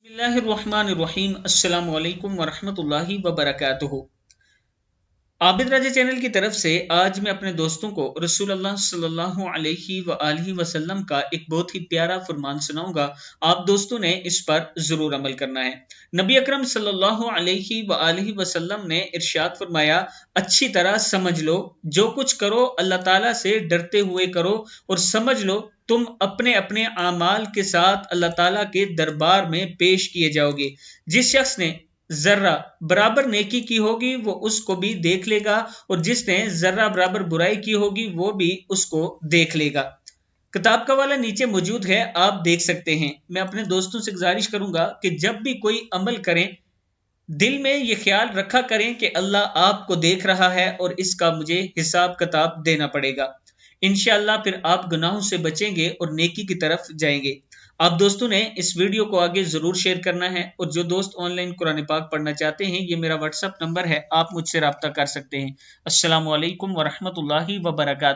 बिस्मिल्लाहिर्रहमानिर्रहीम अस्सलामु अलैकुम वरहमतुल्लाहि वबरकातुहू। आबिद राजा चैनल की तरफ से आज मैं अपने दोस्तों को रसूलुल्लाह सल्लल्लाहु अलैहि वसल्लम का एक बहुत ही प्यारा फरमान सुनाऊंगा। आप दोस्तों ने इस पर जरूर अमल करना है। नबी अकरम सल्लल्लाहु अलैहि वसल्लम ने इरशाद फरमाया, अच्छी तरह समझ लो, जो कुछ करो अल्लाह ताला से डरते हुए करो और समझ लो तुम अपने अपने आमाल के साथ अल्लाह ताला के दरबार में पेश किए जाओगे। जिस शख्स ने जर्रा बराबर नेकी की होगी वो उसको भी देख लेगा और जिसने जर्रा बराबर बुराई की होगी वो भी उसको देख लेगा। किताब का वाला नीचे मौजूद है, आप देख सकते हैं। मैं अपने दोस्तों से गुजारिश करूंगा कि जब भी कोई अमल करें दिल में ये ख्याल रखा करें कि अल्लाह आपको देख रहा है और इसका मुझे हिसाब किताब देना पड़ेगा। इंशाअल्लाह फिर आप गुनाहों से बचेंगे और नेकी की तरफ जाएंगे। आप दोस्तों ने इस वीडियो को आगे जरूर शेयर करना है और जो दोस्त ऑनलाइन कुरान पाक पढ़ना चाहते हैं ये मेरा व्हाट्सएप नंबर है, आप मुझसे रब्ता कर सकते हैं। अस्सलामु अलैकुम वरहमतुल्लाहि वबरकातुहू।